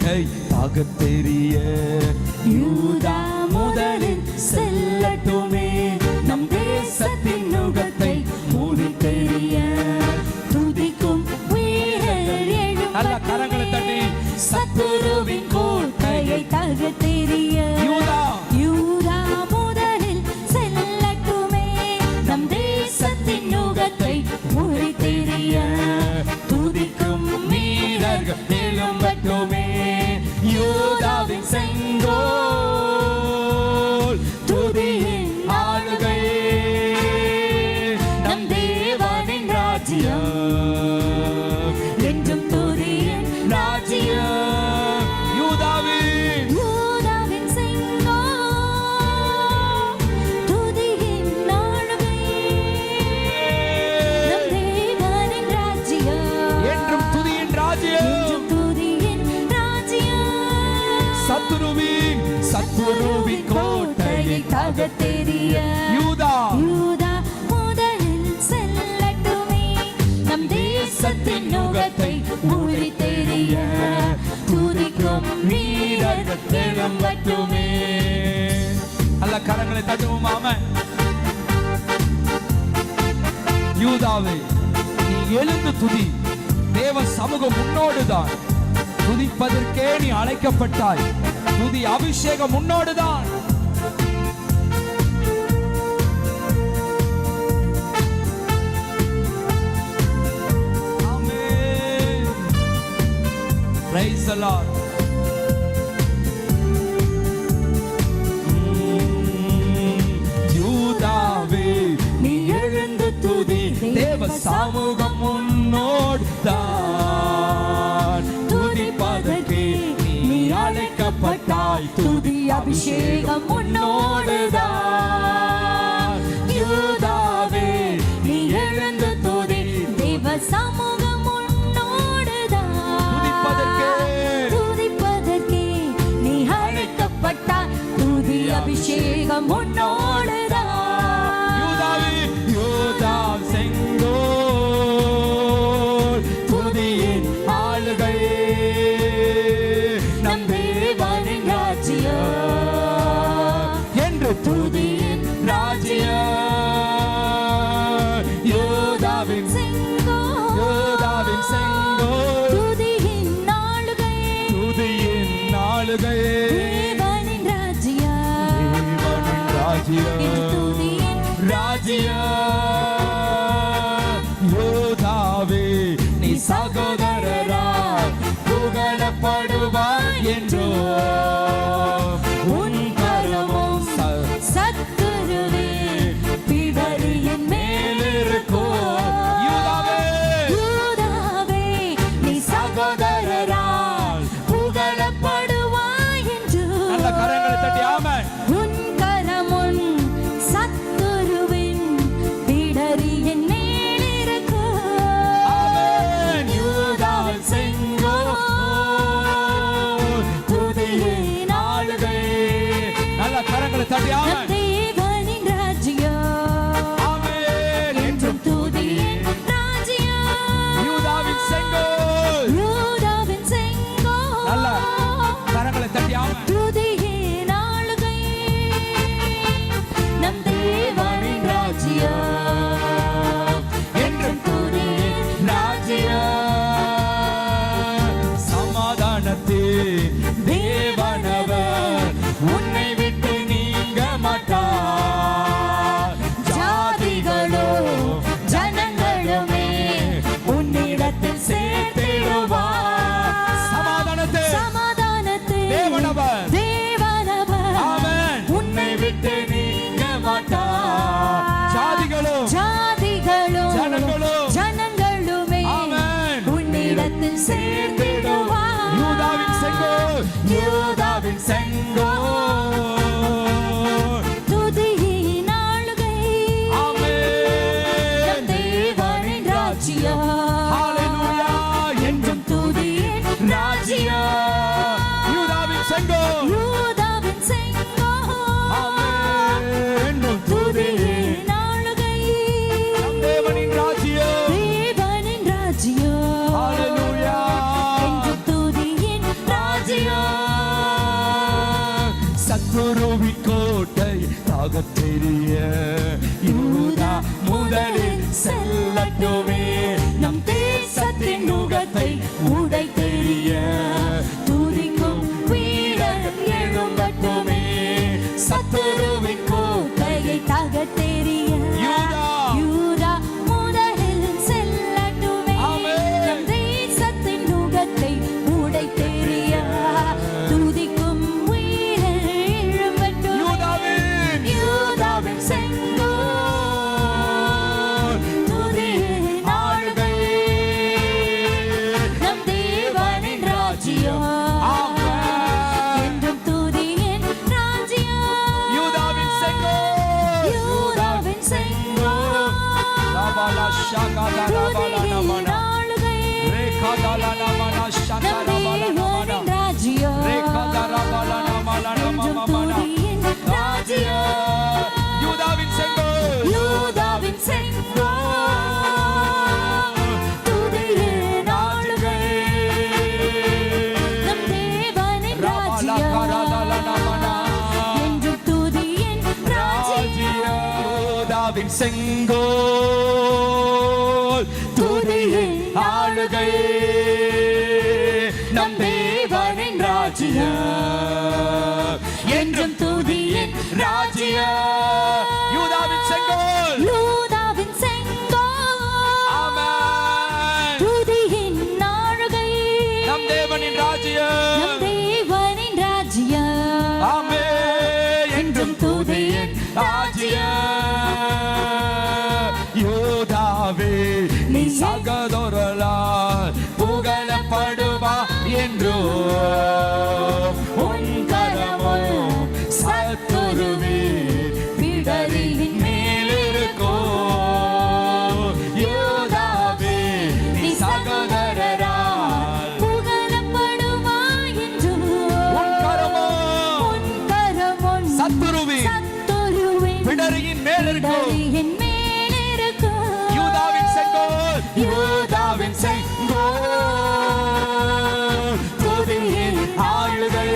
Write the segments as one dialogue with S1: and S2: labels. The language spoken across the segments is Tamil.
S1: கோட்டை தகர்த்தெறிய யூதா முதலில் செல்லட்டுமே, நம் தேசத்தின் நுகத்தை மூடித்தெறிய துதிக்கும் வீரர் எழும். நல்ல கரங்களை தட்டி சத்துருவின் கோட்டையை தகர்த்தெறிய யூதா முதலில் செல்லட்டுமே, நம் தேசத்தின் நுகத்தை மூடித்தெறிய துதிக்கும் வீரர்கள் எழும்பட்டுமே. யூதாவின் செங்கோல் துதியின் ஆளுகை, நம் தேவனின் ராஜ்யம் என்றும் துதியின் ராஜ்யம். யூதாவின் செங்கோல் துதியின் ஆளுகை, நம் தேவனின் ராஜ்யம் என்றும் துதியின் ராஜ்யம். சத்துருவின் கோட்டையை தகர்த்தெறிய யூதா முதலில் செல்லட்டுமே, நம் தேசத்தின் நுகத்தை மூடித்தெறிய துதிக்கும் வீரர்கள் எழும்பட்டுமே. நல்ல கரங்களை தட்டுவோம். ஆமென். யூதாவே, நீ எழுந்து துதி. தேவ சமூகம் முன்னோடுதான். துதிப்பதற்கே நீ அழைக்கப்பட்டாய். துதி அபிஷேகம் முன்னோடுதான். ஆமென். Praise the Lord. யூதாவே, நீ எழுந்து துதி. தேவ சமூகம் முன்னோடுதான். துதிப்பதற்கே நீ அழைக்கப்பட்டாய். துதி அபிஷேகம் முன்னோடுதான். யூதாவே, நீ எழுந்து துதி. தேவ சமூகம் முன்னோடுதான். துதிப்பதற்கே நீ அழைக்கப்பட்டாய். துதி அபிஷேகம் முன்னோடுதான். யூதா செங்கோல் துதியின் ஆளுகை, நம் தேவனின் ராஜ்யம் என்று துதியின் ராஜ்யம். யூதாவின் செங்கோல் துதியின் ஆளுகை, தேவனின் ராஜ்யம் துதியின் ராஜ்யம். யூதாவே, நீ சகோதரராய் புகழப்படுவாய் என்றோ உன் கரமும் சத்துருவே பிடரியின் மேலிருக்கும். யூதாவே, நீ சகோதரராய் புகழப்படுவாய் என்று. நல்ல கரங்களை தட்டி ஆமென். உன் கரமும் சத்துருவின் பிடரியின் மேலிருக்கும். ஆமென். யூதாவின் செங்கோல் துதியின் ஆளுகை. நல்ல கரங்களை தட்டி ஆமென். தேவனின் ராஜ்யம். ஆமென். என்றும் துதியின் ராஜ்யம். யூதாவின் செங்கோல். நல்ல கரங்களை தட்டி ஆமென். துதியின் ஆளுகை, நம் தேவனின் ராஜ்யம் என்றும் துதியின் ராஜ்யம். சமாதானத்தின் தேவனவர் உன்னை விட்டு நீங்க மாட்டார். ஜாதிகளோ ஜனங்களுமே உன்னிடத்தில் சேர்த்திடுவார். சமாதானத்தை தேவனவர் ஆமென் உன்னை விட்டு நீங்க மாட்டார். ஜாதிகளோ ஜனங்களுமே ஆமென் உன்னிடத்தில் சேர்த்திடுவார். யூதாவின் செங்கோல் துதியின் ஆளுகை, ஆமென் தேவனின் ராஜ்யம். ஹalleluya. என்றும் துதியின் ராஜ்யம். யூதாவின் செங்கோல் ஆமென் துதியின் ஆளுகை, நம் தேவனின் ராஜ்யம். ஹalleluya.
S2: சத்துருவின் கோட்டை தகர்த்தெறிய யூதா முதலில் செல்லட்டுமே. நம் தேசத்தின் நுகத்தை உடைத்தெறிய துதிக்கும் வீரர் எழும்பட்டுமே. சத்துருவின் கோட்டையை தகர்த்தெறிய யூதா முதலில் செல்லட்டுமே. நம் தேசத்தின் நுகத்தை உடைத்தெறிய துதிக்கும் வீரர் எழும்பட்டுமே. யூதாவின் செங்கோல் துதியின் ஆளுகை நம் தேவனின் ராஜ்யம். என்றும் துதியின் ராஜ்யம். யூதாவின் செங்கோல் துதியின் ஆளுகை நம் தேவனின் ராஜ்யம். என்றும் துதியின் ராஜ்யம். யூதாவின் செங்கோல் துதியின் ஆளுகை நம் தேவனின் ராஜ்யம். என்றும் துதியின் ராஜ்யம். யூதாவின் செங்கோல் துதியின் ஆளுகை நம் தேவனின் ராஜ்யம். என்றும் துதியின் ராஜ்யம். யூதாவின் செங்கோல்
S1: ஆமென். துதியின் ஆளுகை
S2: நம் தேவனின் ராஜ்யம்.
S1: நம் தேவனின் ராஜ்யம்.
S2: ஆமென். என்றும் துதியின் ராஜ்யம். யூதாவே நீ சகோதரலால் புகழப்படுவா என்றோ உன் கரமும் சத்துருவே பிடரின் மேலிருக்கோ. யூதாவே நீ சகோதரரால்
S1: புகழப்படுவாய் என்று
S2: உன் கரமும் சத்துருவின் பிடரியின் மேலிருக்கோ.
S1: பிடரியின் மேலிருக்கும்.
S2: யூதாவின் செங்கோல் துதியின் ஆளுகை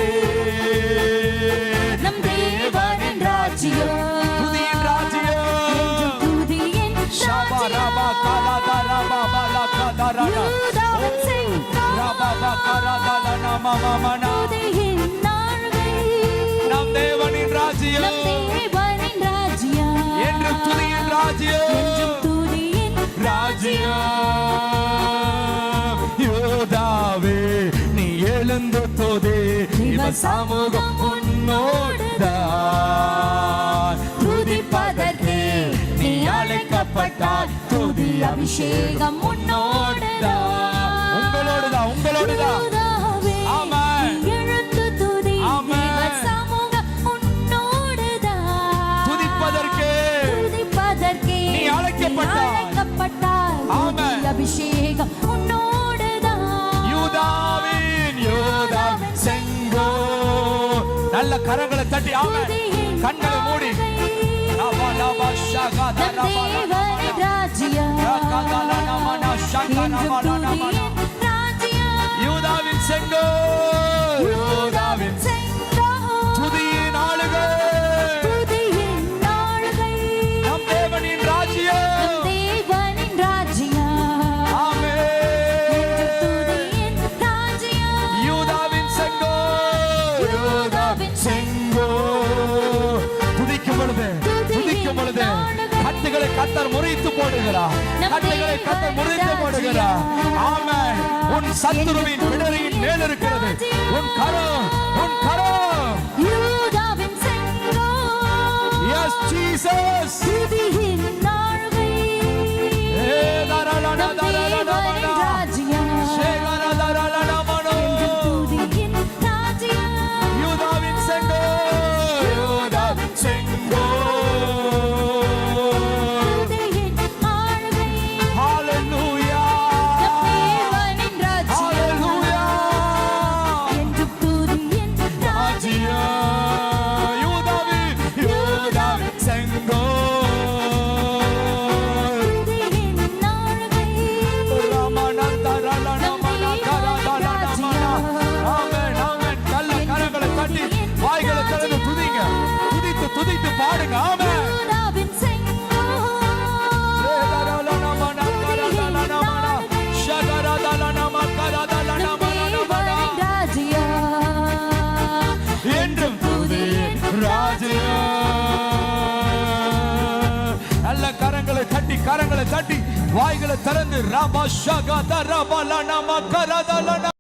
S1: நம் தேவனின் ராஜ்யம்.
S2: துதியின் ராஜ்யம்.
S1: துதியின்
S2: ஷபரபா கலதரபா பலகதரன
S1: யூதாவின் செங்கோல்
S2: ரபபா கரதலன மமமன.
S1: துதியின் ஆளுகை
S2: நம் தேவனின் ராஜ்யம்.
S1: நம் தேவனின் ராஜ்யம்.
S2: என்று துதியின் ராஜ்யம்.
S1: என்றும் துதியின்
S2: ராஜ்யம். யூதாவே நீ எழுந்து துதி. இவன் சமூகம் உன்னோடுதான். துதிப்பதற்கு நீ அழைக்கப்பட்டால் துதி அபிஷேகம் உன்னோடுதான். உங்களோடுதான்.
S1: யூதாவே,
S2: ஆமென்.
S1: நீ எழுந்து துதி.
S2: ஆமென்.
S1: தேவ சமூகம் உன்னோடுதான்.
S2: துதிப்பதற்கு
S1: நீ
S2: அழைக்கப்பட்டாய். ஆமென்.
S1: துதி அபிஷேகம் உன்னோடுதான்.
S2: யூதாவின் செங்கோல். நல்ல கரங்களை தட்டி ஆமென். கண்களை மூடி லபா லபா ஷகத
S1: நம்
S2: லபா
S1: தேவனின் ராஜ்யம்.
S2: ரகதல நமன ஷகன
S1: என்றும்
S2: மலன மன.
S1: துதியின் ராஜ்யம்.
S2: யூதாவின் செங்கோல். யூதாவின்
S1: செங்கோல்
S2: துதியின் ஆளுகை
S1: துதியின் ஆளுகை
S2: நம் தேவனின் ராஜ்யம்.
S1: நம் தேவனின் ராஜ்யம்.
S2: ஆமென்.
S1: என்றும் துதியின் ராஜ்யம்.
S2: யூதாவின் செங்கோல். துதிக்கும் பொழுது கட்டுகளை கர்த்தர் முறித்து போடுகிறார். கட்டுகளை கர்த்தர் முறித்து போடுகிறார். ஆமென். உன் சத்துருவின் பிடரியின் மேல் இருக்கிறது உன் கரம்.
S1: யூதாவின் செங்கோல்.
S2: Yes, Jesus.
S1: துதியின் ஆளுகை நம் தேவனின் ராஜ்யம். என்றும் துதியின் ராஜ்யம்.
S2: யூதாவின் செங்கோல்.
S1: துதியின் ஆளுகை
S2: Hallelujah.
S1: நம் தேவனின் ராஜ்யம்.
S2: Hallelujah.
S1: என்றும் துதியின் ராஜ்யம்.
S2: யூதாவின் செங்கோல். சொல்லுங்க. ஆமென்.
S1: யூதாவின் சிங்கம். தேவனின் ராஜ்யம்.
S2: என்றும் துதியின் ராஜ்யம். நல்ல கரங்களை தட்டி வாய்களை திறந்து ராபா ஷகா தரபா லனமா கரதலன